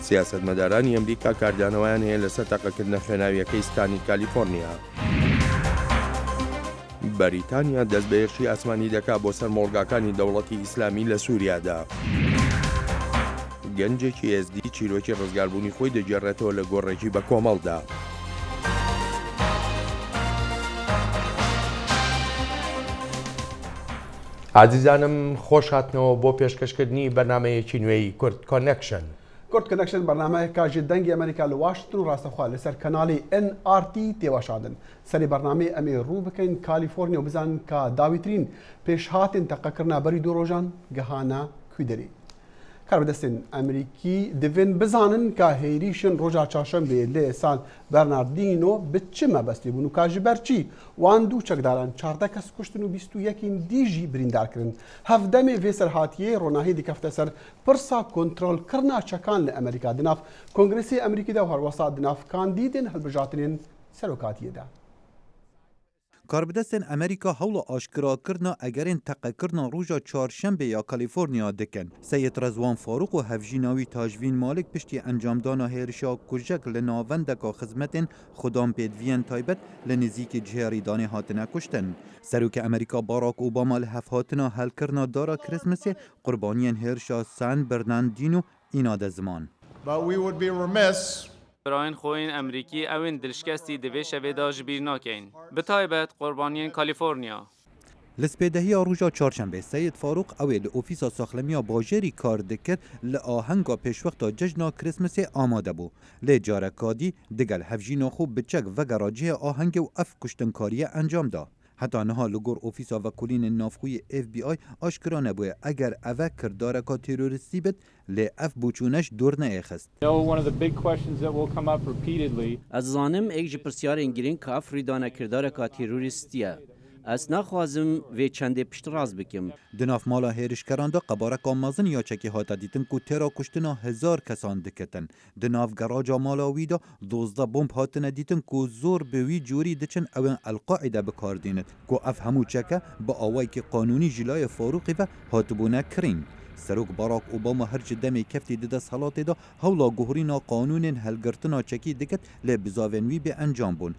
سیاسەتمەدارانی ئەمریکا کاردانەوەیان هەیە لەسەر تەقەکردنە خوێناویەکەی ستانی کالیفۆرنیا. بەریتانیا دەست بە هێرشی ئاسمانی دەکا بۆ سەر مۆڵگاکانی دەوڵەتی ئیسلامی لە سووریادا. گەنجێکی ئێزدی چیرۆکی ڕزگاربوونی خۆی دەگێڕێتەوە لە گۆڕێکی بە کۆمەڵدا. عزیزانم خۆش هاتنەوە بۆ پێشکەشکردنی بەرنامەیەکی نوێی کورد کۆنێکشن. کورد کۆنێکشن بەرنامەیەکە دەنگی ئەمریکا لە واشنگتن و ڕاستەخوا لەسەر کەناڵی NRT تێوەشاندن. سەری بەرنامەی ئەمێ ڕوو بکەین کالیفۆرنیا و بزانن کە داویترین پێشهاتین تەقەکردنا بەری دوو ڕۆژان گەهانە کوێدەری. کاربەدەستین ئەمریکی دەبێن بزانن کە هێریشن ڕۆژا چاشەمبێ لە ئێسان بەرناردینۆ بچ مەبەستی بوون و کاژی بەرچی وان دوو چەکداران 14 کەس کوشتن و 21 دیژی بریندارکردن. هەفدەمێ vê serhatiyê ڕۆناهی دikefte ser pirsa kontrolkirina çekan li Amerîka di nav Kongresê Amerîkî de herwesa di nav kandîdên hilbijartinên serokatiyê de. کاربدەستên ئەمریکا هەوڵە ئاشکراکردنا ئەگەرێن تەقەکردنا ڕۆژا چوارشەمبێ یا کالیفۆرنیا دکن. سید رەزوان فاروق و هەڤژیناوی تاژوین مالک پشتی ئەنجامدانا هێرشا کوژەک لە ناوەندەکا خزمەتên خودان پێدڤیەن تایبەت لە نزیکی جێریدانê hatine کuştin. Serokê Amerîka Barack Obama li hevhatina helkirina dara Krismasê qurbaniyên hêrşa San Bernardino îna de ziman. برایان خوین امریکی اوین دلشکستی دوی شویدا جبیر ناکین به تایبەت قوربانیین کالیفۆرنیا. Li spêdehiya rûja çarşembê Seyid Farûq ew ê li ofîsa saxlemiya bajarî kar dikir li ahenga pêşwexta cejna Krismasê amade bû. Lê carekadî digel hevjîna xwe biçek vegera cihê ahengê û ev kuştinkariye encam da. Heta niha li gor ofîsa vekolînên navxwîyê FBI aşkira nebûye eger eve kirdareka terorîstî bit lê ev bûçûneş dûr neêxist. Ez zanim êk ji pirsyarên girîng ka ev rîdana kirdareka terorîstî ye. Ez naxwazim vê çendê pişt raz bikim. Di nav mala hêrişkeran de qebareka mezin ya çekî hate dîtin ku têra kuştina hezar kesan diketin. Di nav geraca mala wî de 12 bomb hatine dîtin ku zor bi wî corî diçin ew El-Qaîde bikardînin ku ev hemû çeke bi awayekî qanûnî jilayê Farûqî ve hatibûne kirîn. Serok Barack Obama her ci demê keftî di dest helatê da hewla guherîna qanûnên helgirtina çekî dikit lê bizavên wî bê encam bûn.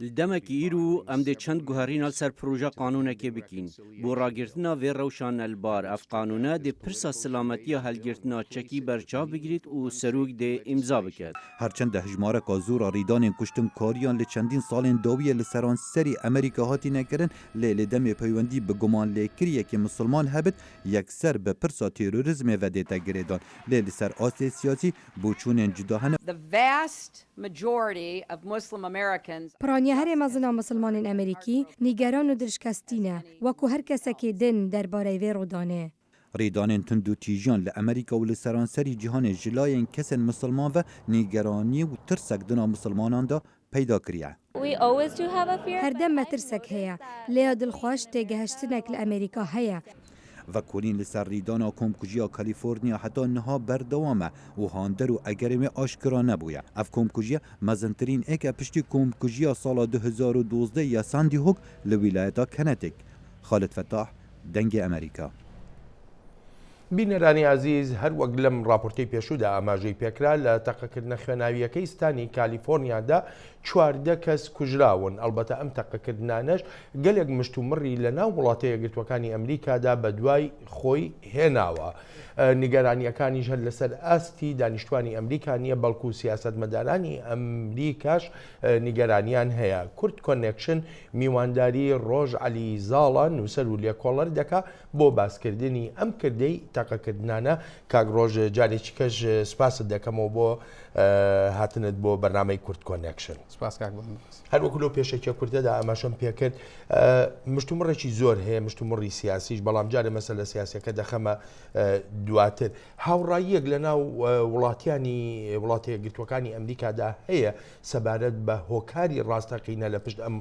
Li demekî îro em dê çend guherîna ser proje qanûnekê bikin. Bo ragirtina vê rewşa nelbar ev qanûne dê pirsa silametiya helgirtina çekî berçav bigirît û serok dê imza biket. Herçend de hejmareka zora rîdanên kuştinkariyan li çendîn salên dawiyê li seranserî Amerîka hatîne kirin lê li demê peywendî bi gumanlêkiriyekê misilman hebit yekser bi pirsa terorîzmê vedête girêdan lê li ser asê siyasî bûçûnên cuda hene. پرانیە هەرێ مەزنا مسلمانên ئەمریکی نیگەران و دڵشکەستینە وەکو هەر کەسێکی din دەربارەی vê ڕوودانê. Rêdanên tund û tîjiyan li Amerîka û li seranserî cîhanê jilayên kesên misilman ve nîgeranî û tirsek dina misilmanan da peyda kiriye. هەردەم me tirsek heye lêya dilxwaş têgehiştinek li Amerîka heye. Vekolîn li ser rîdana komkujiya Kalîforniya heta niha berdewam e û hander û egerê wê aşkira nebûye. Ev komkujiya mezintirîn êk e piştî komkujiya sala 2012 ya Sandy Hook li wîlayeta Connecticut. Xalid Fettah, Dengê Amerîka. بینەرانی عزیز هەر وەک لەم راپۆرتەی پێشوودا ئاماژەی پێکرا لە تەقەکردنە خوێناویەکەی ستانی کالیفۆرنیادا 14 کەس کوژراون. ئەلبەتە ئەم تەقەکردنانەش گەلێک مشتومڕی لە ناو وڵاتە یەکگرتوەکانی ئەمریکادا بە دوای خۆی هێناوە. نیگەرانیەکانیش هەر لەسەر ئاستی دانیشتوانی ئەمریکا نیە بەڵکو و سیاسەتمەدارانی ئەمریکاش نیگەرانیان هەیە. کورد کۆنێکشن میوانداری ڕۆژ عەلی زاڵە نووسەر و لێکۆڵەر دەکا بۆ باسکردنی ئەم کردەی تاقەکردنانە. کاک ڕۆژ جارێکی کەش سپاست دەکەمەوە بۆ هاتنت بۆ بەرنامەی کورد کۆنێکشن. هەر وەکو لەو پێشێکە کوردەدا ئاماژەم پێکرد مشتومڕێکی زۆر هەیە مشتومڕی سیاسیش بەڵام جارێ مەسەلە سیاسیەکە دەخەمە دواتر. هاوڕاییەک لە ناو وڵاتە یەکگرتوەکانی ئەمریکادا هەیە سەبارەت بە هۆکاری ڕاستەقینە لە پشت ئەم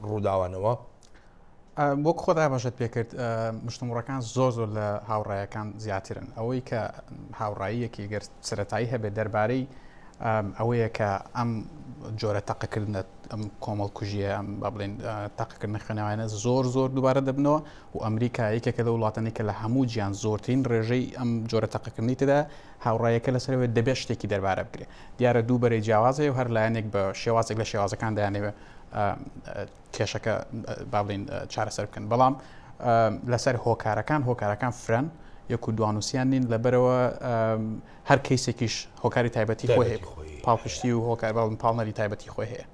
ڕووداوانەوە. وەک خۆت ئاماژەت پێکرد مشتومڕەکان زۆر لە هاوڕایەکان زیاترن. ئەوەی کە هاوڕاییەکی گەر سەرەتایی هەبێت دەربارەی ئەوەیە کە ئەم جۆرە تەقەکردنە ئەم کۆمەڵ کوژیە ئەم با بڵێن تەقەکردنە خوێنەوەیانە زۆر دووبارە دەبنەوە و ئەمریکا یەکێکە لە وڵاتانی کە لە هەموو گیان زۆرترین ڕێژەی ئەم جۆرە تەقەکردنی تێدا هاوڕایەکە لەسەرەوەی دەبێت شتێکی دەربارە بکرێت دیارە دوو بەرەی جیاوازەیە و هەر لایەنێک بە شێوازێک لە شێوازەکان دەیانەوێت کێشەکە با بڵێن چارەسەر بکەن بەڵام لەسەر هۆکارەکان فرەن یەک و دوانوسیان نین لەبەرەوە هەر کەیسێکیش هۆکاری تایبەتی خۆی هەیە پاڵپشتی و هۆکار باڵن پاڵنەری تایبەتی خۆی هەیە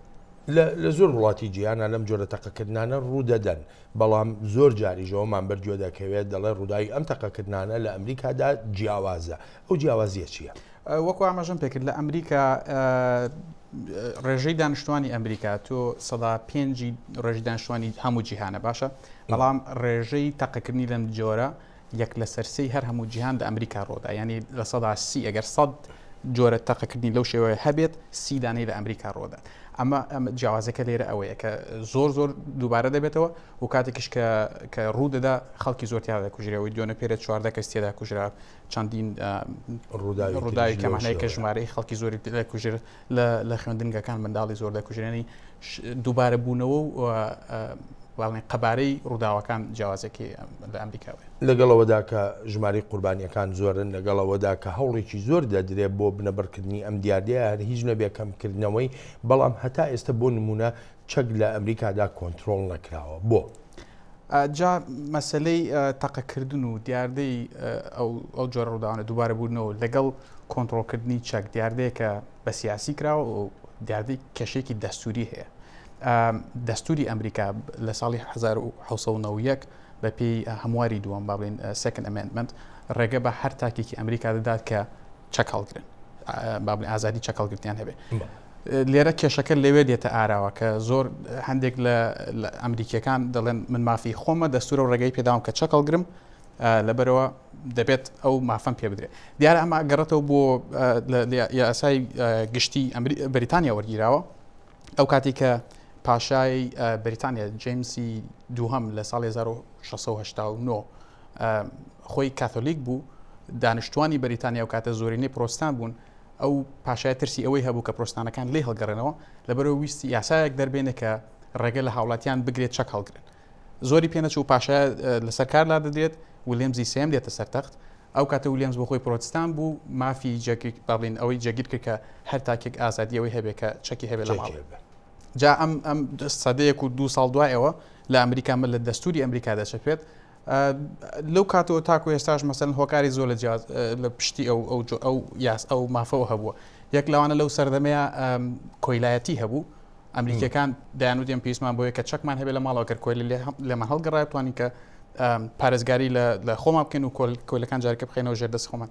لە زۆر وڵاتی جیانە لەم جۆرە تەقەکردانە ڕوودەدەن بەڵام زۆر جاریژەوەمان بەرگوێ دەکەوێت دەڵێ ڕووداوی ئەم تەقەکردانە لە ئەمریکادا جیاوازە ئەو جیاوازیە چییە؟ وەکو ئاماژەم پێکرد لە ئەمریکا ڕێژەی دانیشتوانی ئەمریکا تۆ سەدا پێنجی ڕێژی دانیشتوانی هەموو جیهانە باشە بەڵام ڕێژەی تەقەکردنی لەم جۆرە یەک لە سەرسەی هەر هەموو جیهان لە ئەمریکا ڕۆدا ینی لە سەدا سی ئەگەر 100 جۆرە تەقەکردنی لەو شێوەیە هەبێت 30 دانەی لە ئەمریکا ڕۆدا ئەمە جیاوازەکە لێرە ئەوەیە کە زۆر دووبارە دەبێتەوە و کاتێکیش کە ڕوودەدا خەڵکی زۆرتیا دەکوژرەوەی دوێنە پێرە 14 کەس تێدا کوژرا چەندین ڕووداوی کەمانەیە کە ژمارەی خەڵکی زۆری دەکوژر لە خوێندنگەکان منداڵی زۆر دەکوژرێنی دووبارە بوونەوە و قەبارەی ڕووداوەکان جیاوازێکی لە ئەمریکاوێ لەگەڵەوەدا کە ژماری قوربانیەکان زۆرن لەگەڵەوەدا کە هەوڵێکی زۆر دەدرێت بۆ بنەبەرکردنی ئەم دیاردەیە هەر هیچ نەبێ کەمکردنەوەی بەڵام هەتا ئێستا بۆ نمونە چەک لە ئەمریکادا کۆنتترۆل نەکراوە بۆ جا مەسلەی تەقەکردن و دیاردەی ئەو جۆرە ڕووداوانە دووبارە بوونەوە لەگەڵ کۆنتترۆلکردنی چەک دیاردەیەکە بە سیاسی کراوە و دیاردەی کێشێکی دەستوری هەیە دەستوری ئەمریکا لە ساڵی 1990 بە پێی هەمواری دووەم با بڵێن سەکند ئەمێندمنت ڕێگە بە هەر تاکێکی ئەمریکا دەدات کە چەک هەڵگرن با بڵێن ئازادی چەک هەڵگرتیان هەبێ لێرە کێشەکە لەوێ دێتە ئاراوە کە زۆر هەندێک لە ئەمریکیەکان دەڵێن من مافی خۆمە دەستورە و ڕێگەی پێداوم کە چەک هەڵگرم لەبەرەوە دەبێت ئەو مافەم پێ بدرێت دیارە ئەمە گەڕێتەوە بۆ یاسای گشتی بەریتانیا وەرگیراوە ئەو کاتی کە پاشای بریتانیا جیمسی دووهەم لە ساڵی 1689 خۆی کاتۆلیک بوو دانیشتوانی بەریتانیا و کاتە زۆرینەی پرۆستان بوون ئەو پاشای ترسی ئەوەی هەبوو کە پرۆستانەکان لێ هەڵگەڕێنەوە لەبەرەوە ویستی یاسایەک دەربێنێ کە ڕێگە لە هاوڵاتیان بگرێت چەک هەڵگرن زۆری پێنەچوو و پاشای لەسەر کار لا دەدرێت ویلیەمزی سێم دێتە سەرتەخت ئەو کاتە ویلیەمز بۆ خۆی پرۆتستان بوو مافی باڵین ئەوەی جەگیر کرد کە هەر تاکێک ئازادیەوەی هەبێت کە چەکی هەبێت لە ماڵ جا ئەم سەدەیەک و 2 ساڵ دوایەوە لە ئەمریکا لە دەستوری ئەمریکا دەچەپێت لەو کاتەوە تاکو ئێستاش مەسەن هۆکاری زۆر لە پشتی ئەو مافەوە هەبووە یەک لەوانە لەو سەردەمەیە کۆیلایەتی هەبوو ئەمریکەکان دایانوتیان پێویستمان بۆیە کە چەکمان هەبێت لە ماڵەوە کە کۆیل لێمان هەڵگەڕای بتوانین کە پارێزگاری لە خۆمان بکەین و کۆیلەکان جارکە بخێنەوە ژێر دەست خۆمان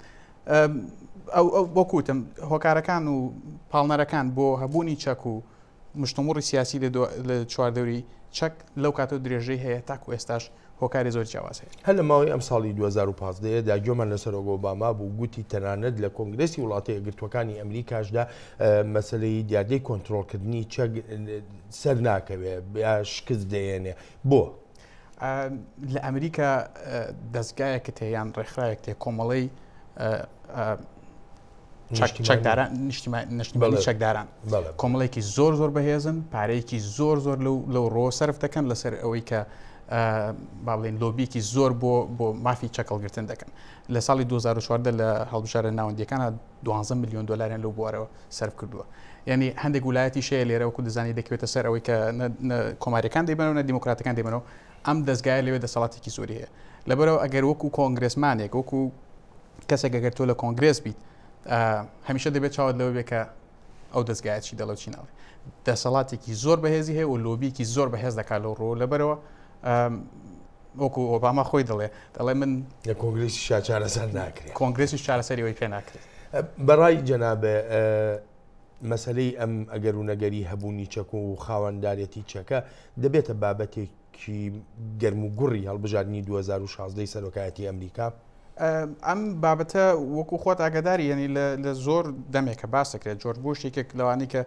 بۆ کوتم هۆکارەکان و پاڵنەرەکان بۆ هەبوونی چەک و مشتومڕی سیاسی لە چواردەوری چەک لەو کاتۆ درێژەی هەیە تاکو ئێستاش هۆکاری زۆر جیاواز هەیە هەر لە ماوەی ئەم ساڵی 2015 داگیۆمان لەسەر ئۆباما بوو گوتی تەنانەت لە کۆنگرێسی وڵاتە یەکگرتوەکانی ئەمریکاشدا مەسلەی دیاردەی کۆنتترۆلکردنی چەک سەر ناکەوێت یا شکست دەیێنێ بۆ لە ئەمریکا دەستگایەکە تێیان ڕێکخراوێک تێ کۆمەڵەی نیشتیمانی چەکداران کۆمەڵێکی زۆر بەهێزن پارەیەکی زۆر لەو ڕۆ سەرف دەکەن لەسەر ئەوەی کە با بڵێن لۆبیکی زۆر بۆ مافی چەکەڵگرتن دەکەن لە ساڵی 2014 لە هەڵبژارە ناوەندیەکانە 12 میلیۆن دۆلاریان لەو بوارەوە سەرف کردووە یعنی هەندێک ویلایەتی شەیە لێرە وەکو دەزانی دەکەوێتە سەر ئەوەی کە کۆماریەکان دەیبنەوە نە دیموکراتەکان دەیبنەوە ئەم دەستگایە لەوێ دەسەڵاتێکی زۆری هەیە لەبەرەوە ئەگەر وەکو کۆنگرێسمانێک وەکو کەسێک ئەگەر تۆ لە کۆنگرێس بیت هەمیشە دەبێت چاوت لەوە بێ کە ئەو دەستگایەتی دەڵێ چیناڵێ دەسەڵاتێکی زۆر بەهێزی هەیە و لۆبیکی زۆر بەهێز دەکات لەو ڕۆ لەبەرەوە وەکو ئۆباما خۆی دەڵێ من لە کۆنگرێسی چارەسەر ناکرێت کۆنگرێسی چارەسەریەوەی پێ ناکرێت بەڕای جەنابێ مەسلەی ئەم ئەگەر و نەگەری هەبوونی چەک و خاوەنددارەتی چەکە دەبێتە بابەتێکی گەرم و گوڕی هەڵبژاردننی 2016 سەرۆکایەتی ئەمریکا ئەم بابەتە وەکو خۆت ئاگداری ینی لە زۆر دەمێکە باس دەکرێت جۆرج بوش یەکێک لەوانی کە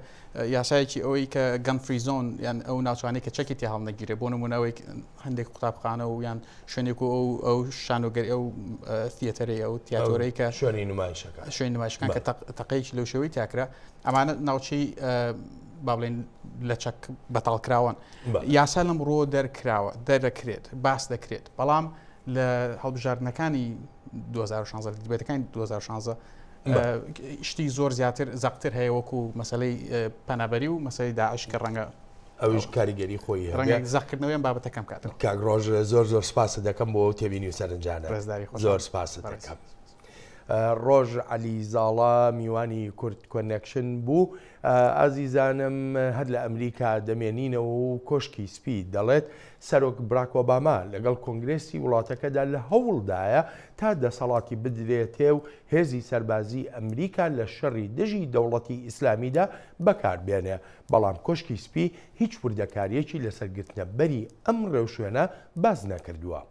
یاسایەکی ئەوەی کە گەن فری زۆن یان ئەو ناوچوانەی کە چەکی تێ هەڵنەگیرێ بۆ نمونەوەی هەندێک قوتابخانە و یان شوێنێک و ئەو شانۆگەری ئەو تیەتەرەی ئەو تیاتۆرەی کە شوێنی نمایشەکان کە تەقەیەکی لەو شێوەی تاکرا ئەمانە ناوچەی با بڵێن لە چەک بەتاڵکراون یاسا لەم ڕۆ دەرکراوە دەرەکرێت باس دەکرێت بەڵام لە هەڵبژاردنەکانی 2016 دیبێتەکانی 2016 شتی زۆر زیاتر زەقتر هەیە وەکو مەسەلەی پەنابەری و مەسەلەی داعش کە ڕەنگە ئەویش کاریگەری خۆی ڕەنگە زەقکردنەوەیان بابەتەکەم کاتەوە کاگڕۆژ زۆر سپاس دەکەم بۆ تێبینی و سەرنجانە زۆر سپاس دەکەم. ڕۆژ علی زاڵا میوانی کورد کۆنێکشن بوو ئازیزانم هەر لە ئەمریکا دەمێنینەوە و کۆشکی سپی دەڵێت سەرۆک براک ئۆباما لەگەڵ کۆنگرێسی وڵاتەکەدا لە هەوڵدایە تا دەسەڵاتی بدرێتێ و هێزی سەربازی ئەمریکا لە شەڕی دژی دەوڵەتی ئیسلامیدا بەکاربێنێ بەڵام کۆشکی سپی هیچ وردەکاریەکی لەسەرگرتنە بەری ئەم ڕێوشوێنە باز نەکردووە.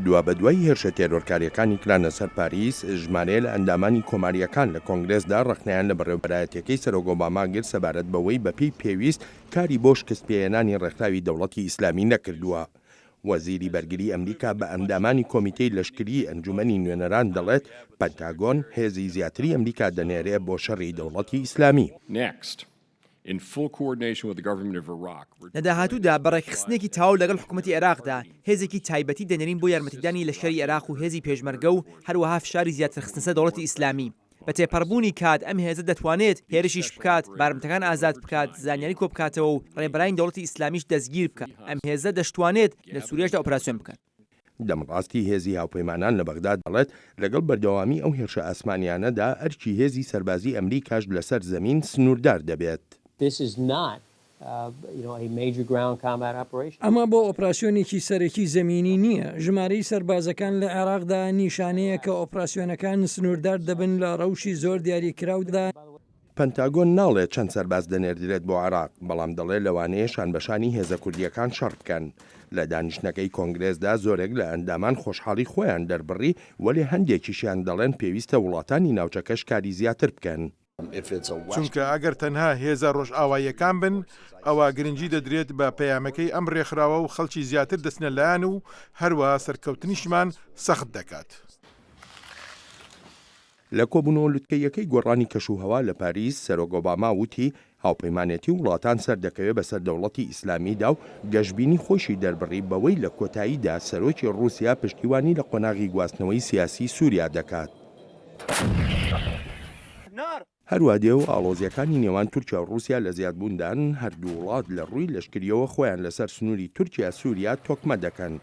دوا بە دوای هێرشە تێرۆرکاریەکانی کرانە سەر پاریس ژمارەیە لە ئەندامانی کۆماریەکان لە کۆنگرێسدا ڕخنیان لە بەڕێوەبەرایەتەکەی سەرۆک ئۆباما گرت سەبارەت بەوەی بەپێی پێویست کاری بۆ شکستپێێنانی ڕێکخراوی دەوڵەتی ئیسلامی نەکردووە. وەزیری بەرگری ئەمریکا بە ئەندامانی کۆمیتەی لەشکری ئەنجومەنی نوێنەران دەڵێت پەنتاگۆن هێزی زیاتری ئەمریکا دەنێرێ بۆ شەڕی دەوڵەتی ئیسلامی. لە داهاتوودا بەڕێکخستنێکی تاو لەگەڵ حکوومەتی عێراقدا هێزێکی تایبەتی دەنێرین بۆ یارمەتیدانی لەشکری عێراق و هێزی پێشمەرگە و هەروەها فشاری زیاترخستنسە دەوڵەتی ئیسلامی بە تێپەڕبوونی کات ئەم هێزە دەتوانێت هێرشیش بکات بارمتەکان ئازاد بکات زانیاری کۆ بکاتەوە و ڕێبەرانی دەوڵەتی ئیسلامیش دەستگیر بکات ئەم هێزە دەشتوانێت لە سووریاشدا ئۆپراسیۆن بکات. دەمڕاستی هێزی هاوپەیمانان لە بەغداد دەڵێت لەگەڵ بەردەوامی ئەو هێرشە ئاسمانیانەدا ئەرکی هێزی سەربازی ئەمریکاش لەسەر زەمین سنووردار دەبێت. ئەمە بۆ ئۆپراسیۆنێکی سەرەکی زەمینی نییە. ژمارەی سەربازەکان لە عێراقدا نیشانەیە کە ئۆپراسیۆنەکان سنووردار دەبن لە ڕەوشی زۆر دیاریکراودا. پەنتاگۆن ناڵێت چەند سەرباز دەنێردرێت بۆ عێراق بەڵام دەڵێت لەوانەیە شانبەشانی هێزە کوردیەکان شەڕ بکەن. لە دانیشتنەکەی کۆنگرێسدا زۆرێک لە ئەندامان خۆشحاڵی خۆیان دەربڕی وەلی هەندێکیشیان دەڵێن پێویستە وڵاتانی ناوچەکەش کاری زیاتر بکەن. چونکە ئەگەر تەنها هێزە ڕۆژئاواییەکان بن ئەوە گرنگی دەدرێت بە پەیامەکەی ئەم ڕێکخراوە و خەڵکی زیاتر دەستنە لایەن و هەروە سەرکەوتنیشمان سەخت دەکات. لە کۆبوونەوە لوتکەیەکەی گۆڕانی کەشوهەوا لە پاریس سەرۆک ئۆباما وتی هاوپەیمانێتی وڵاتان سەر دەکەوێت بەسەر دەوڵەتی ئیسلامیدا و گەشتبینی خۆشی دەربڕی بەوەی لە کۆتاییدا سەرۆکی ڕووسیا پشتیوانی لە قۆناغی گواستنەوەی سیاسی سووریا دەکات. هەروە دێ و ئاڵۆزیەکانی نێوان تورکیا و رووسیا لە زیادبووندان هەردوو وڵات لە ڕووی لەشکریەوە خۆیان لەسەر سنووری تورکیا سووریا تۆکمە دەکەن.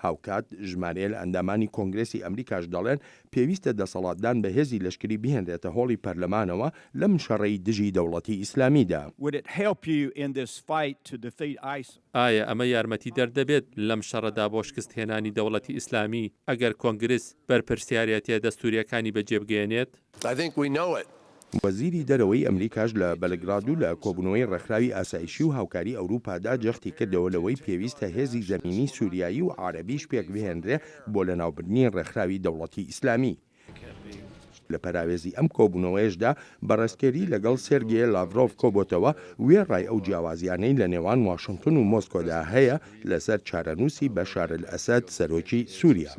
هاوکات ژمارەیە لە ئەندامانی کۆنگرێسی ئەمریکاش دەڵێن پێویستە دەسەڵاتدان بە هێزی لەشکری بهێنرێتە هۆڵی پەرلەمانەوە لەم شەڕەی دژی دەوڵەتی ئیسلامیدا. ئایا ئەمە یارمەتی دەردەبێت لەم شەڕەدا بۆ شکستهێنانی دەوڵەتی ئیسلامی ئەگەر کۆنگرس بەرپرسیارەتە دەستوریەکانی بەجێبگەێنێت؟ وەزیری دەرەوەی ئەمریکاش لە بەلگراد و لە کۆبوونەوەی ڕێکخراوی ئاسایشی و هاوکاری ئەوروپادا جەختی کردەوە لەوەی پێویستە هێزی زەمینی سووریایی و عارەبیش پێک بهێنرێ بۆ لەناوبردنی ڕێکخراوی دەوڵەتی ئیسلامی. لە پەراوێزی ئەم کۆبوونەوەیشدا بەڕێزکێری لەگەڵ سێرگێ لاڤرۆڤ کۆبۆتەوە وێڕای ئەو جیاوازیانەی لە نێوان واشنگتن و مۆسکۆدا هەیە لەسەر چارەنووسی بەشار الئەسەد سەرۆکی سووریا.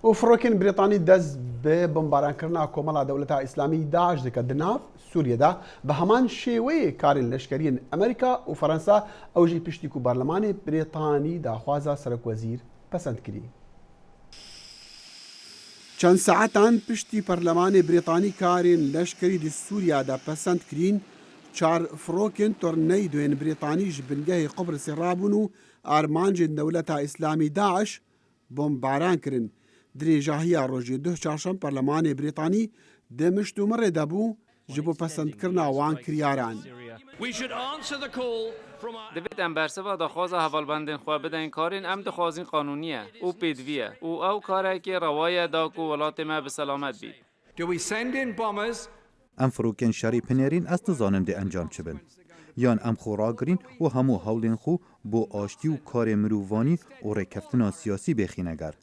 و فڕۆکین بریتانی دەست بێ بمبارانکردنا کۆمەڵا دەوڵەتە ئیسلامی داعش دەکات دناو سووریەدا بە هەمان شێوەیە کارین لەشکریین ئەمریکا و فەرەنسا ئەوژی پشتیک و بەرلەمانی بریتانی داخوازە سەرۆکوەزیر پەسەند کردی. چەند سەعاتان پشتی پەرلەمانی بریتانی کارین لەشکری دی سووریادا پەسەند کرین چار فڕۆکن تۆرنەی دوێن بریتانیش بنگەهی قوبرسی ڕابوون و ئارمانجین دەوڵەتە ئیسلامی داعش بۆمباران کردن. درێژاهیە ڕۆژی دوه چارشەم پەرلەمانی بریتانی دەمشت و مەڕێدا بوو ji bo pesendkirina wan kiryaran. دەبێت ئەم بەرسەوە داخوازە هەڤڵبەندên xwe bidin karên em dixwazin qanûniye û pêdiviye û ew karekê rewaya da ku welatê me bi selamet bî. ئەم فڕوکێن شەڕی پنێرین ئەس دەزانن دێ ئەنجام چ بن یان ئەم خۆڕاگرین و هەموو هەوڵێن خۆ بۆ ئاشتی و کارێ مرۆڤانی و ڕێککەفتنا سیاسی بێخینەگەر.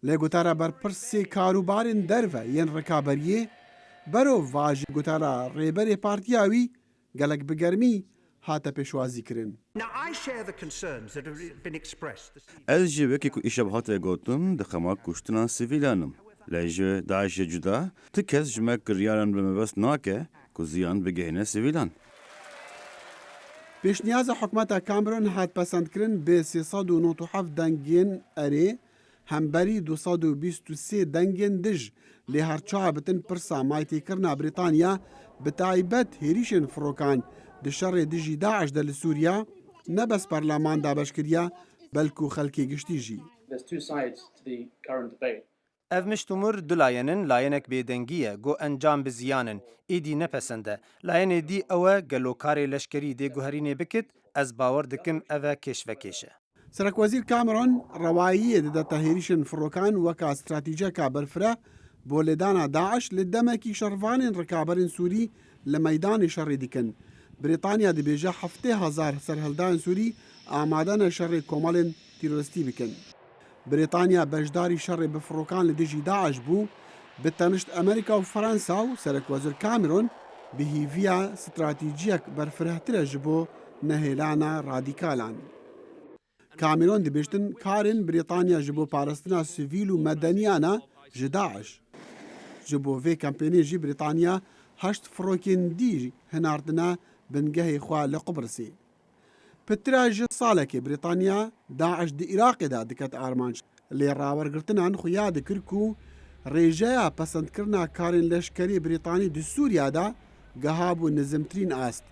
لێ گوتارە بەرپرسێ کاروبارên derve yên rekaberiyê berov vajî gotara rêberê partiyawî gelek bi germî hate pêşwazî kirin. Ez ji wekî ku îşev hate gotin di xema kuştina sivîlan im. لایجه داعش جدا تکس جمع کریارن به مبست ناکه که زیان بگهنه سیویلان. پێشنیازە حکوومەتە کامرۆن هات پەسەندکردن بێ 397 دەنگێن ئەرێ هەمبەری 223 دەنگێن دژ لێ هەرچا بتن پرسا مایتێکردنا بریتانیا بە تایبەت هێریشên فڕۆکان di şerê dijî Daeş de li Sûriya nebes Berlaman dabeşkiriya belkû xelkê giştî jî. Ev miştumur du layenin layenek bêdengî ye got encam bi ziyanin êdî nepesend e. Layenê dî ew e gelokarê leşkerî dê guherînê bikit ez bawer dikim ev e kêşvekêş e. Serokwezîr Cameron rewayiyê didete hêrîşên firokan weka stratîjeka berfireh bo lêdana Daeş li demekî şervanên rikaberên Sûrî li meydanê şerê dikin. Brîtanya dibêje 7,000 serhildayên Sûrî amade ne şerê komalên tîroristî bikin. Brîtanya beşdarî şerê bi firokan li dijî Daeş bû bi tenişt Amerîka û Fransa û Serokwezîr Cameron bi hîviya stratîjiyek berfirehtir e ji bo nehêlana radîkalan. Cameron dibêjtin karên Brîtanya ji bo parastina sivîl û medeniyana ji Daeş. Ji bo vê kampênê jî Brîtanya 8 firokên dî hinardine bingehê xwe li Qubrısê. Pitira ji salekê Brîtanya Daeş di Iraqê de diket armanc. Lê rawergirtinan xuya dikir ku rêjeya pesendkirina karên leşkerî Brîtanî di Sûriya de geha bû nizimtirîn ast.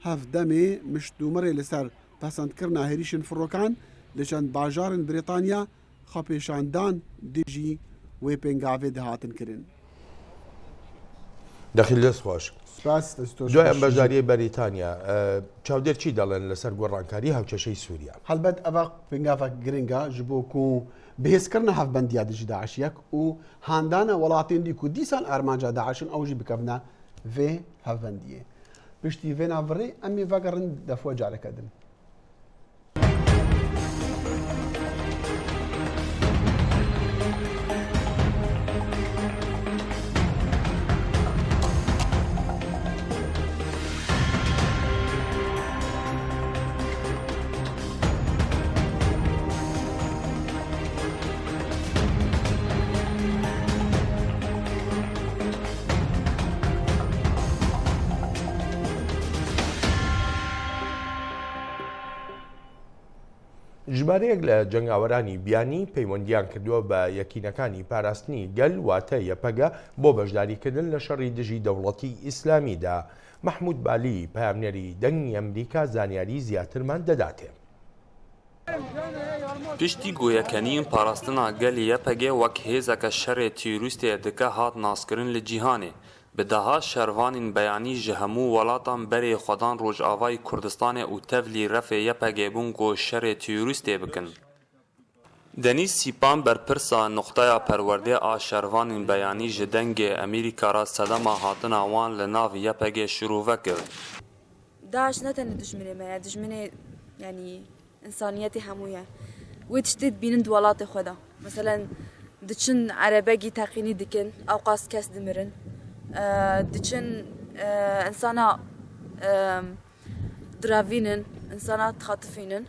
Hev demê miştûmerê li ser pesendkirina hêrîşên firokan li çend bajarên Brîtanya xwepêşandan dijî wê pêngavê dihatin kirin. دەخیل دەست خۆش دوای ئەم بەشداریەی بەریتانیا چاودێر چی دەڵێن لەسەر گۆڕانکاری هاوچەشەی سووریا هەلبەت ئەوە پێنگاوێک گرنگە ji bo ku bihêzkirina hevbendiya dijî Daişiyek û handana welatên dî ku dîsan armanca Daişin ew jî bikevne vê hevbendiyê. Piştî vê navirê em ê vegerin defû careke din. ژمارەیەک لە جەنگاوەرانی بیانی پەیوەندیان کردووە بە یەکینەکانی پاراستنی گەل واتە یەپەگە بۆ بەشداریکردن لە شەڕی دژی دەوڵەتی ئیسلامیدا. محمود بالی پامنێری دەنگی ئەمریکا زانیاری زیاترمان دەداتێ. پشتی گویەکەنین پاراستنا گەلی یەپەگێ وەک هێزەکە شەڕێ تیروستێ دکە هات ناسکردن لە جیهانێ. بدەها شەروانین بەیانی ji hemû welatan berê xwedan Rojavayê Kurdistanê û tevlî refê yepegê bûn ku şerê tîrûstê bikin. Denî Sîpan berpirsa noxteya perwerdê a şervanên beyanî ji dengê Amerîka ra sedema hatina wan li nav yepegê şirûve kir. Daeş ne tenê dijminê me ye, dijminê yanî insaniyetê hemû ye. Wê tiştê dibînin di welatê xwe de. Meselen diçin erebegî teqînî dikin, ew qas kes dimirin. Diçin insana diravînin, insana dixatifînin.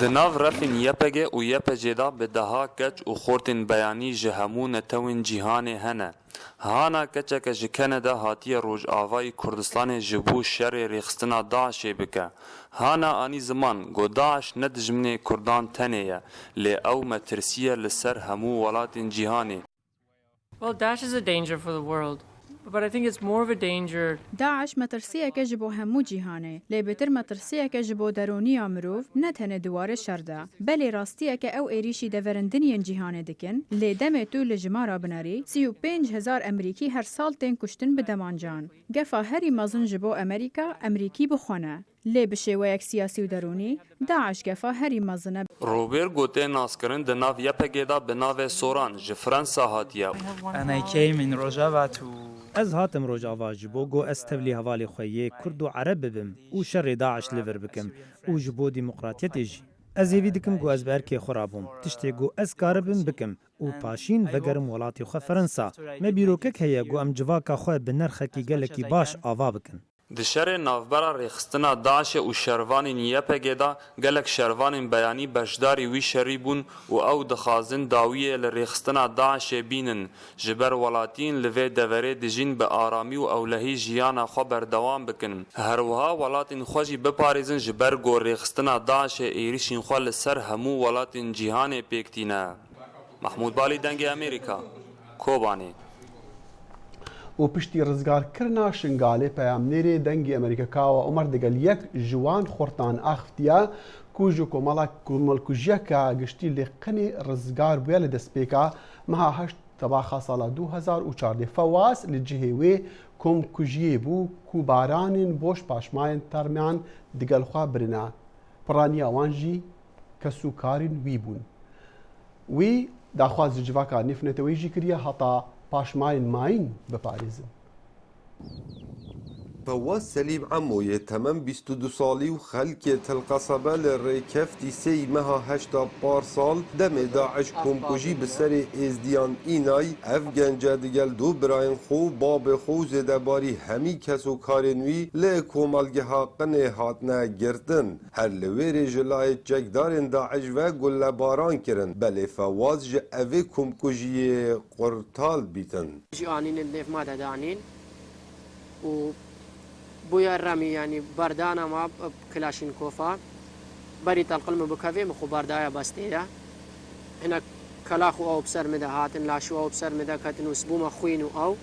Di nav refên yepegê û yepecê de bi deha keç û xortên beyanî ji hemû netewên cîhanê hene. Hana keçeke ji Kanada hatiye Rojavayê Kurdistanê ji bo şerê rêxistina Daişê bike. Hana anî ziman got Daeş ne dijminê Kurdan tenê ye, lê ew metirsiye li ser hemû welatên cîhanê. Well, Daesh is a danger for the world, but I think it's more of a danger. Daesh مەترسیەکە ji bo hemû cîhanê, lê bêtir metirsiyeeke ji bo derûniya mirov ne tenê dîwarê şer de. Belê rastiyeke ew êrîşî deverintiniyên cîhanê dikin, lê demê tu li jimara binarî 35,000 Emerîkî her sal tên kuştin bi demancan. Gefa herî mezin ji bo Amerîka, Emerîkî bixwene. Lê bi şêweyek siyasî û derûnî, Daeş gefa herî mezin e. Robert gotê naskirin di nav yepegê de bi navê Soran ji Fransa hatiye. And I came in Rojava to Ez hatim Rojava ji bo got ez tevlî hevalê xwe yê Kurd û Ereb bibim û şerê Daeş li vir bikim û ji bo dîmokratiyetê jî. Ez êvî dikim ku ez bi erkê xwe rabûm. Tiştê got ez karibim bikim û paşîn vegerim welatê xwe Fransa. Me bîrokek heye got em civaka xwe bi nerxekî gelekî baş ava bikin. دشر نافبرا ریخستنا داعش و شروانین یپگدا گلک شروانین بیانی بشداری وی شریبون و او دخازن داویه لریخستنا داعش بینن جبر ولاتین لوی دوره دجین به آرامی و اولهی جیانا خبر دوام بکن هروها ولاتین خوشی بپاریزن جبر گو ریخستنا داعش ایریشین خوال سر همو ولاتین جیهان پیکتینه. محمود بالی دنگ امریکا کوبانی و پشتی ڕزگارکردنا شنگالێ پەیامنێرێ دەنگی ئەمریکاکاوە عومەر دەگەل یەک ژوان خۆرتان ئاختیا کوژ و کۆمەڵکوژیەکە گشتی لێ قنێ ڕزگار بووە لە دەستپێکا مەها هەشت تەباخا ساڵا 2014 فەواز لە جهێ وێ کۆمکوژیێ بوو کوبارانین بۆش پاشمایان تەرمیان دگەلخوا برنا پڕانیە ئەوانژی کەسوکارین وی بوون وی داخواز جڤاکە نێفنێتەوەیژی کردە هەتا پاشماین ماین بپارێزن. فواز سلیم عمویه تمام 22 سالی و خلک تلقصبه لرکفتی سی مها 8 سال دم داعش کمکوژی بسر ازدیان اینای اف گنجه دیگل دو براین خو باب خو زده باری همی کسو کارنوی لکومالگه حقنه هاتنه گردن هر لویر جلای جگدارن داعش و گل باران کرن بله فواز جه اوه کمکوژی قرطال بیتن جیانین النف ماده دانین و بويا الرمي يعني بردانا ما كلاشينكوفا بري تلقلم بكافي مخو بردايا باستيا هنا كلاخو او بسر مدا هاتن لاشو او بسر مدا كاتن اسبوما خوينو او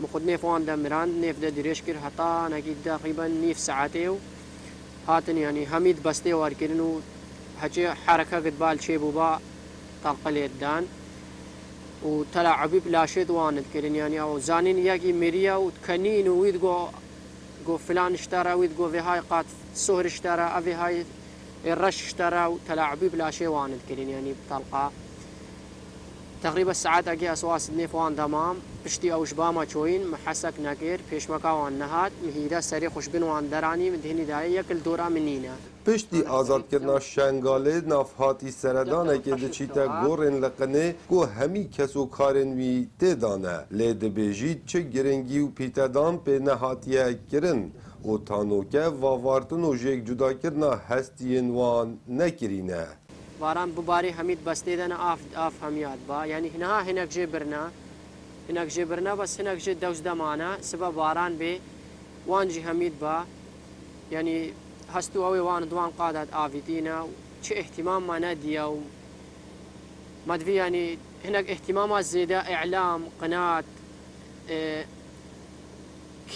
مخد نيف وان دمران نيف دا دريش كر حتى نجي تقريبا نيف ساعتين هاتن يعني حميد باستي واركينو حكي حركه قد بال شي بوبا تلقلي الدان وتلاعبي بلاشيت واند كرين يعني او زانين ياكي ميريا وتكنين ويدقو جو فلان اشترى ويتقو في هاي قات سهر اشترى أفي هاي الرش اشترى وتلاعبي بلا شيء واند كلين يعني بطلقة تقريبا الساعات أجي أسواس نيف وان دمام بشتي أو شباما شوين محسك ناكير بيش مكا وان نهات مهيدا سري خوشبين وان دراني مدهني داي يكل دورا منينا پشتی آزاد کردن شنگاله نافهاتی سردانه که دچیتا گورن لقنه گو همی کسو کارنوی تدانه لید بیجید چه گرنگی و پیتدان به نهاتیه کرن و تانوکه واوارتن و جیک جدا کردن هستین وان نکرینه واران بباري حميد بس تيدنا آف هميات با يعني هناك جبرنا بس هناك جي دوز دمانا سبب واران بي وانجي حميد با يعني هستو اوي وان دوان قادات آفيتينا چه اهتمام ما نادية و مدفي يعني هناك اهتمامات زيادة اعلام قناة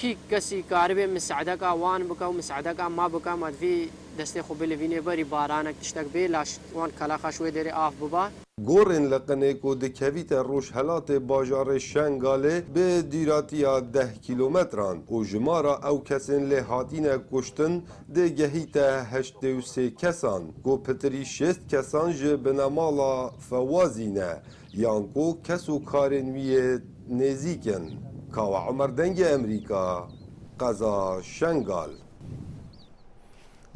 كي قسي كاربي مساعدك وان بكا ومساعدك ما بكا مدفي دسته خوب لوینه بری بارانک تشتک بی لاش وان کلا خشوی دری آف ببا گورن لقنه کو دکویت روش حالات باجار شنگاله به دیراتیا 10 کیلومتران و جمارا او کسین لحاتین کشتن ده گهیت 83 کسان گو پتری 6 کسان جه بنامالا فوازینه یانکو کسو کارنوی نزیکن کاوا عمر دنگ امریکا قزا شنگال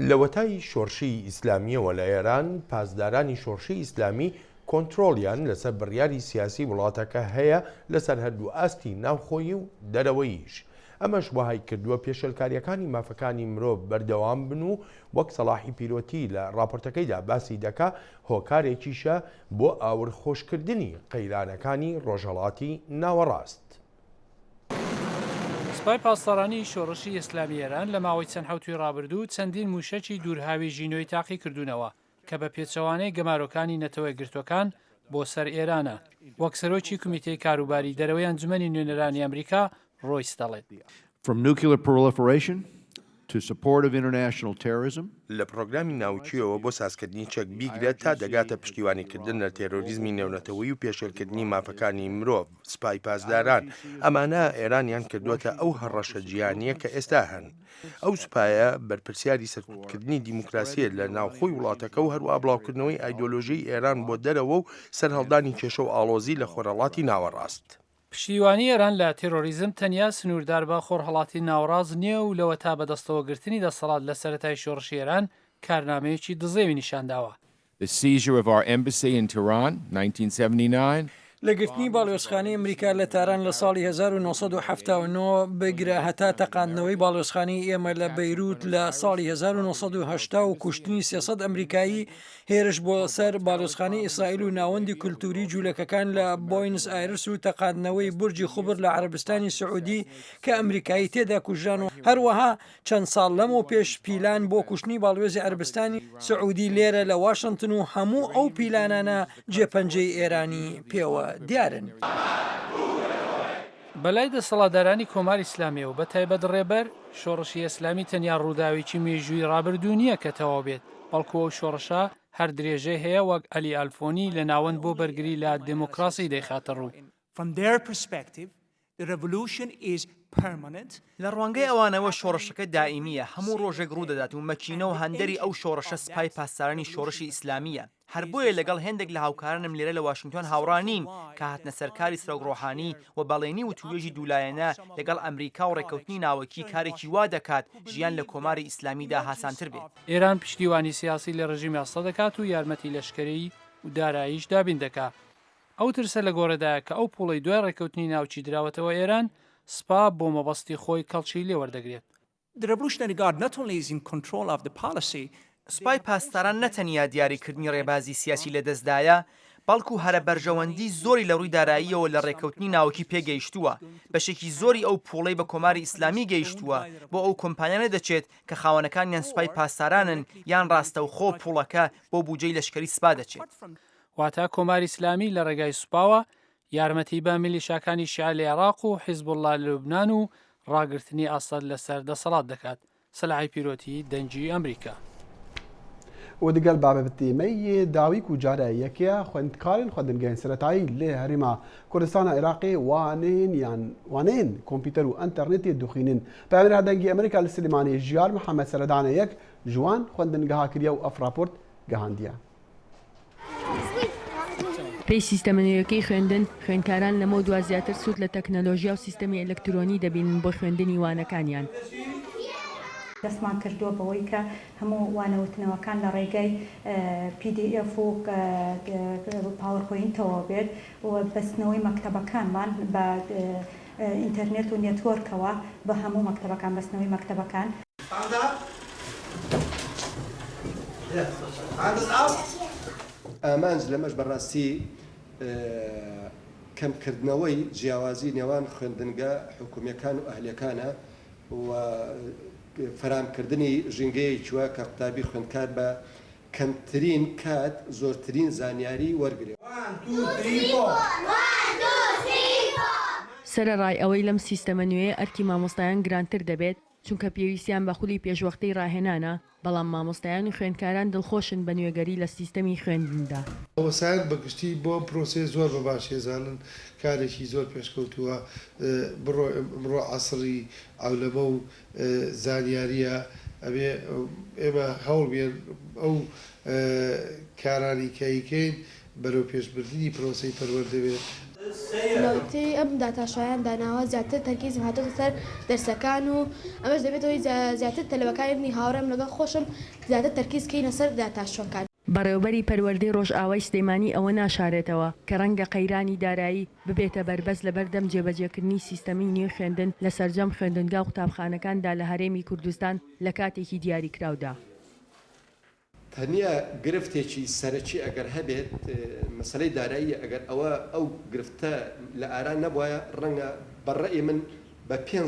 لەوەتای شۆرشی ئیسلامیەوە لە ئێران پاسدارانی شۆرشی ئیسلامی کۆنتترۆلیان لەسەر بڕیاری سیاسی وڵاتەکە هەیە لەسەر هەردوو ئاستی ناوخۆیی و دەرەوەییش ئەمەش وهای کردووە پێشەلکاریەکانی مافەکانی مرۆڤ بەردەوام بن و وەک سەلاحی پیرۆتی لە راپۆرتەکەیدا باسی دەکا هۆکارێکیشە بۆ ئاورخۆشکردنی قەیرانەکانی ڕۆژهەڵاتی ناوەڕاست. سپای پاسدارانی شۆڕشی ئیسلامی ئێران لە ماوەی چەند حوتی ڕابردوو چەندین موشەکی دوورهاوی ژینۆی تاقی کردوونەوە کە بە پێچەوانەی گەمارۆکانی نەتەوەی گرتوەکان بۆ سەر ئێرانە وەک سەرۆکی کمیتەی کاروباری دەرەوەی ئەنجومەنی نوێنەرانی ئەمریکا ڕۆیس دەڵێت. From nuclear proliferation to support of international terrorism لە پرۆگرامی ناوچیەوە بۆ سازکردنی چەک بیگرێت تا دەگاتە پشتیوانیکردن لە تێرۆریزمی نێونەتەوەی و پێشێلکردنی مافەکانی مرۆڤ سپای پاسداران ئەمانە ئێرانیان کردوتە ئەو هەڕەشە جیهانیە کە ئێستا هەن ئەو سوپایە بەرپرسیاری سەرکوتکردنی دیموکراسیە لە ناوخۆی وڵاتەکە و هەروە بڵاوکردنەوەی ئایدۆلۆژیی ئێران بۆ دەرەوە و سەرهەڵدانی کێشە و ئاڵۆزی لە خۆرهەڵاتی ناوەڕاست. پشتیوانی ئێران لە تێرۆریزم تەنیا سنووردار بە خۆرهەڵاتی ناوەڕاز نییە و لەوە تا بەدەستەوەگرتنی دەسەڵات لە سەرەتای شۆڕشی ئێران کارنامەیەکی دزێوی نیشانداوە. The seizure of our embassy in Tehran, 1979. لە گرتنی باڵێۆزخانەی ئەمریکا لە تاران لە ساڵی 1970 بگرە هەتا تەقاندنەوەی باڵێۆزخانەی ئێمە لە بەیروت لە ساڵی 1970 و کوشتنی 300 ئەمریکایی هێرش بۆ سەر باڵێۆزخانەی ئیسرائیل و ناوەندی کولتوری جوولەکەکان لە بۆینس ئایرس و تەقاندنەوەی بورجی خوبر لە عەربستانی سعودی کە ئەمریکایی تێدا کوژران و هەروەها چەند ساڵ لەمەوە پێش پیلان بۆ کوشتنی باڵوێزی عەربستانی سعودی لێرە لە واشنگتن و هەموو ئەو پیلانانە جێپەنجەی ئێرانی پێوە دیارن. بەلای دەسەڵاتدارانی کۆماری ئیسلامی و بە تایبەت ڕێبەر شۆڕشی ئیسلامی تەنیا ڕووداوێکی مێژووی ڕابردوو نییە کە تەواو بێت، بەڵکو ئەو شۆڕشە هەر درێژەی هەیە وەک ئەلی ئەلفۆنی لە ناوەند بۆ بەرگری لە دموکراسی دەیخاتە ڕوو. لە ڕوانگەی ئەوانەوە شۆڕشەکە دائیمیە، هەموو ڕۆژێک ڕوودەدات و مەکینە و هەندەری ئەو شۆڕشە سپای پاسدارانی شۆڕشی ئیسلامیە. هەر بۆیە لەگەڵ هێندێک لە هاوکارانم لێرە لە واشنگتۆن هاوڕانین کە هاتنە سەرکاری سرۆک ڕۆحانی و بەڵێنی و توێژی دوولایەنە لەگەڵ ئەمریکا و ڕێکەوتنی ناوەکی کارێکی وا دەکات ژیان لە کۆماری ئیسلامیدا هاسانتر بێت. ئێران پشتیوانی سیاسی لە ڕژیمی ئاستا دەکات و یارمەتی لەشکری و داراییش دابین دەکات. ئەو ترسە لە گۆڕێدایە کە ئەو پوڵی دوای ڕێکەوتنی ناوچی دراوەتەوە ئێران سپا بۆ مەبەستی خۆی کەڵکی لێوەردەگرێت. سوپای پاسداران نەتەنیا دیاریکردنی ڕێبازی سیاسی لە دەستدایە، بەڵکو هەرە بەرژەوەندی زۆری لە ڕووی داراییەوە لە ڕێکەوتنی ناوەکی پێگەیشتووە، بەشێکی زۆری ئەو پوڵەی بە کۆماری ئیسلامی گەیشتووە بۆ ئەو کۆمپانیانە دەچێت کە خاوەنەکانیان سوپای پاسدارانن یان ڕاستەوخۆ پوڵەکە بۆ بودجەی لەشکری سوپا دەچێت. واتە کۆماری ئیسلامی لە ڕێگای سوپاوە یارمەتی بە میلیشاکانی شیعە لە عێراق و حیزبوڵڵا لە لوبنان و ڕاگررتنی ئاسەد لەسەر دەسەڵات دەکات. سەلاحی پیرۆتی دەنگی ئەمریکا. و دیگەل بابەتیمەی داویک و جارە یەکەیە خوێندکارن خوێندنگەیان سەرەتایی لێ هەرێما کوردستانە عێراقی وانێن کۆمپیوتەر و ئەنتەرنێتی دۆخینن. پامێرا دەنگی ئەمریکا لە سلێمانی ژیار محەممەد سەردانە یەک جوان خوێندنگەها کردە و ئەفراپۆرت گەهاندیە. پێی سیستەمەنوێیەکەی خوێندن خوێندکاران لەمە دوا زیاتر سوود لە تەکنەلۆژیا و سیستەمی ئەلەکترۆنی دەبینن بۆ خوێندنی وانەکانیان. دەستمان کردووە بەوەی کە هەموو وانەوتنەوەکان لە ڕێگای PDF و پاوەرپۆینتەوە بێت و بەستنەوەی مەکتەبەکانمان بە ئینتەرنێت و نێتوۆرکەوە بە هەموو مەکتەبەکان بەستنەوەی مەکتەبەکان. ئامانج لەمەش بەڕاستی کەمکردنەوەی جیاوازی نێوان خوێندنگە حکوومیەکان و ئەهلیەکانە و فەرامکردنی ژینگەیەکی وە کە قوتابی خوێندکار بە کەمترین کات زۆرترین زانیاری وەرگێت. سەرەڕای ئەوەی لەم سیستەمە نوێ ئەرکی مامۆستایان گرانتر دەبێت چونکە پێویستیان بە خولی پێشوەختەی ڕاهێنانە، بەڵام مامۆستایان و خوێندکاران دڵخۆشن بە نوێگەری لە سیستەمی خوێندندا. ئەوەسایەت بەگشتی بۆ پرۆسێ زۆر بە باشێزانن کارێکی زۆر پێشکەوتووە بڕۆ عەسری ئەولەمە و زانیاریە ئەبێ ئێمە هەوڵ بێن ئەو کارانی کەیکەین بەرەو پێشبردننی پرۆسی پەروەردەبێت. لەوتی ئەم داتاشایان داناوە زیاتر تەرکیز هاتۆتە سەر دەرسەکان و ئەمەش دەبێتەوەی زیاتر تەلەبەکانی هاوڕێم لەگەڵ خۆشم زیاتر تەرکیزکەینە سەر داتاشۆکان. بەڕێوەبەری پەروەردەی ڕۆژئاوای سلێمانی ئەوە ناشارێتەوە کە ڕەنگە قەیرانی دارایی ببێتە بەربەس لە بەردەم جێبەجێکردنی سیستەمی نوێ خوێندن لە سەرجەم خوێندنگا و قوتابخانەکاندا لە هەرێمی کوردستان لە کاتێکی دیاریکراودا. تەنیا گرفتێکی سەرەکی ئەگەر هەبێت مەسەلەی دارایی ئەگەر ئەو گرفتە لە ئاران نەبووایە ڕەنگە بەڕێی من بە 5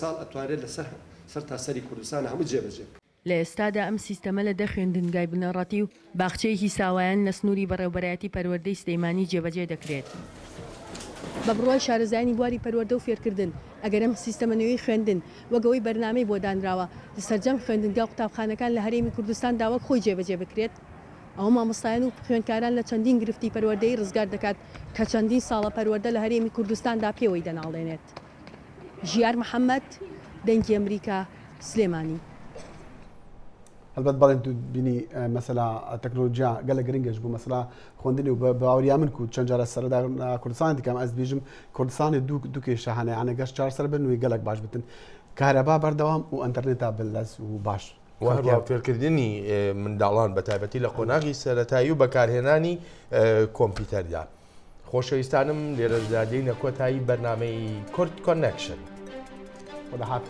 ساڵ ئەتوانرێت لەسەر تاسەری کوردستان هەموو جێبەجێ. لە ئێستادا ئەم سیستەمە لە دەخوێندنگای بنەڕەتی و باخچەیەکی ساوایان لە سنووری بەڕێوەبەرایەتی پەروەردەی سلێمانی جێبەجێ دەکرێت. بە بڕۆی شارەزانی بواری پەروەردە و فێرکردن ئەگەر ئەم سیستەمە نوێی خوێندن وەگەوەی بەرنامەی بۆ دانراوە لە سەرجەم خوێندنگا و قوتابخانەکان لە هەرێمی کوردستان داوەک خۆی جێبەجێ بکرێت، ئەو مامۆستایان و خوێندکاران لە چەندین گرفتی پەروەردەی ڕزگار دەکات کە چەندین ساڵە پەروەردە لە هەرێمی کوردستاندا پێوەی دەناڵێنێت. ژیار محەممەد دەنگی ئەمریکا سلێمانی. هەڵبەت بەڵێن تو بینی مەسەلا تەکنۆلۆژیا گەلە گرنگش بوو مەسەلا خوێندنی و باوەریا من و چەند جارە سەردا کوردستان دیکەم ئەس بێژم کوردستانی دوو کێشە هەنێ ئەنە گەشت چار سەر بن وی گەلک باش بتن کارەبا بەردەوام و ئەنتەرنێتا بلەس و باش. وهروە فێرکردنی منداڵان بە تایبەتی لە قۆناغی سەرەتایی و بەکارهێنانی کۆمپیوتەردا. خۆشەویستانم لێرەدادەینە کۆتایی بەرنامەی کورد کۆنەکشن وەدەهات.